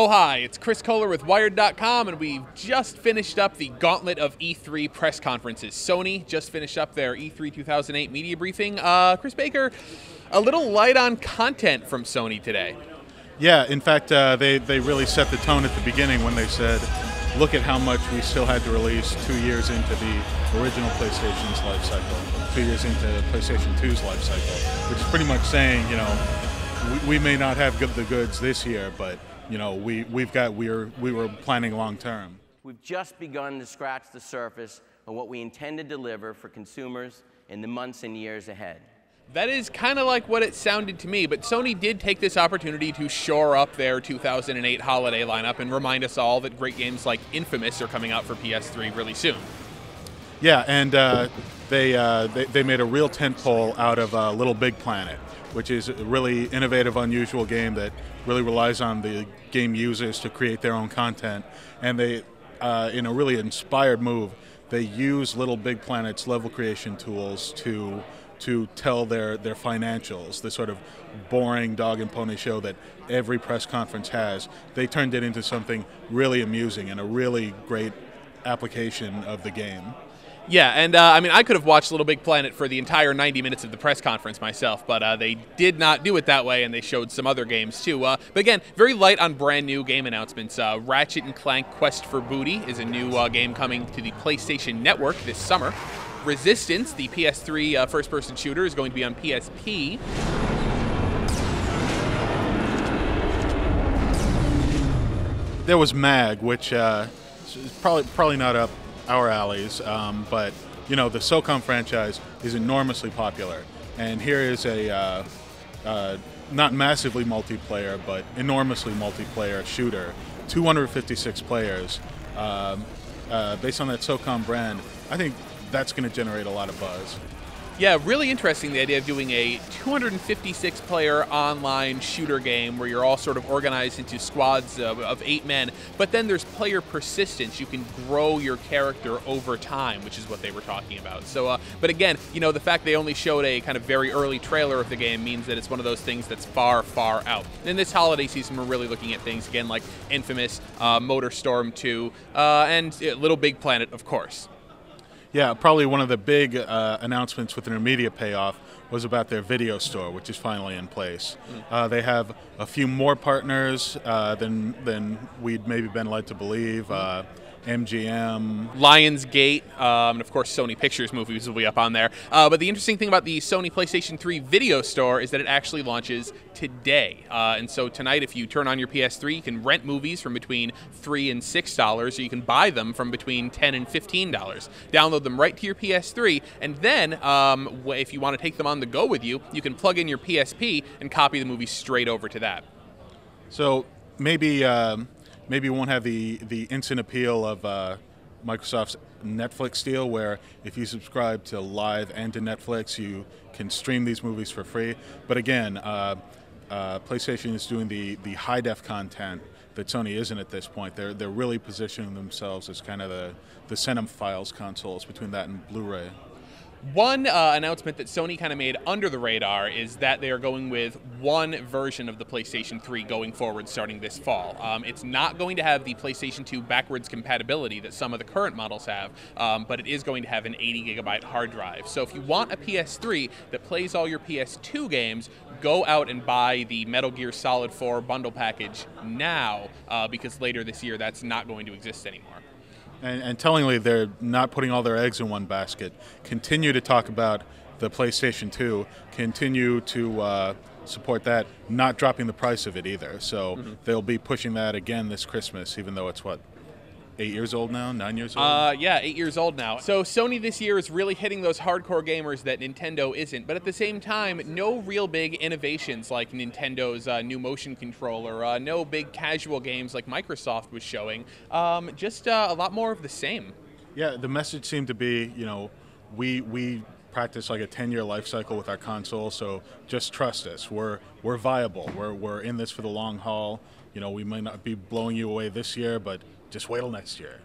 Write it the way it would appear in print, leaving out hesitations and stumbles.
Oh hi, it's Chris Kohler with Wired.com, and we've just finished up the gauntlet of E3 press conferences. Sony just finished up their E3 2008 media briefing. Chris Baker, a little light on content from Sony today. Yeah, in fact, they really set the tone at the beginning when they said, look at how much we still had to release 2 years into the original PlayStation's life cycle, 2 years into PlayStation 2's life cycle, which is pretty much saying, you know, we may not have the goods this year, but you know, we were planning long term. We've just begun to scratch the surface of what we intend to deliver for consumers in the months and years ahead. That is kind of like what it sounded to me, but Sony did take this opportunity to shore up their 2008 holiday lineup and remind us all that great games like Infamous are coming out for PS3 really soon. Yeah, and they made a real tentpole out of Little Big Planet, which is a really innovative, unusual game that really relies on the game users to create their own content. And they, in a really inspired move, they use Little Big Planet's level creation tools to tell their financials, the sort of boring dog and pony show that every press conference has. They turned it into something really amusing and a really great application of the game. Yeah, and I mean, I could have watched Little Big Planet for the entire 90 minutes of the press conference myself, but they did not do it that way, and they showed some other games too. But again, very light on brand new game announcements. Ratchet and Clank Quest for Booty is a new game coming to the PlayStation Network this summer. Resistance, the PS3 first-person shooter, is going to be on PSP. There was MAG, which is probably not up our alleys, but you know, the SOCOM franchise is enormously popular, and here is a not massively multiplayer but enormously multiplayer shooter, 256 players, based on that SOCOM brand. I think that's going to generate a lot of buzz. Yeah, really interesting, the idea of doing a 256-player online shooter game where you're all sort of organized into squads of 8 men, but then there's player persistence. You can grow your character over time, which is what they were talking about. So, but again, you know, the fact they only showed a kind of very early trailer of the game means that it's one of those things that's far, far out. In this holiday season, we're really looking at things, again, like Infamous, MotorStorm 2, and Little Big Planet, of course. Yeah, probably one of the big announcements with an immediate payoff was about their video store, which is finally in place. They have a few more partners than we'd maybe been led to believe. MGM, Lionsgate, and of course Sony Pictures movies will be up on there. But the interesting thing about the Sony PlayStation 3 video store is that it actually launches today. And so tonight, if you turn on your PS3, you can rent movies from between $3 and $6, or you can buy them from between $10 and $15. Download them right to your PS3, and then if you want to take them on the go with you, you can plug in your PSP and copy the movie straight over to that. So maybe you won't have the instant appeal of Microsoft's Netflix deal, where if you subscribe to Live and to Netflix, you can stream these movies for free. But again, PlayStation is doing the high-def content that Sony isn't at this point. They're really positioning themselves as kind of the cinephiles consoles between that and Blu-ray. One announcement that Sony kind of made under the radar is that they are going with one version of the PlayStation 3 going forward starting this fall. It's not going to have the PlayStation 2 backwards compatibility that some of the current models have, but it is going to have an 80-gigabyte hard drive. So if you want a PS3 that plays all your PS2 games, go out and buy the Metal Gear Solid 4 bundle package now, because later this year that's not going to exist anymore. And tellingly, they're not putting all their eggs in one basket. Continue to talk about the PlayStation 2. Continue to support that, not dropping the price of it either. So they'll be pushing that again this Christmas, even though it's, what, 8 years old now? 9 years old? Yeah, 8 years old now. So Sony this year is really hitting those hardcore gamers that Nintendo isn't. But at the same time, no real big innovations like Nintendo's new motion controller, no big casual games like Microsoft was showing. Just a lot more of the same. Yeah, the message seemed to be, you know, we practice like a 10-year life cycle with our console, so just trust us. We're viable. We're in this for the long haul. You know, we might not be blowing you away this year, but just wait till next year.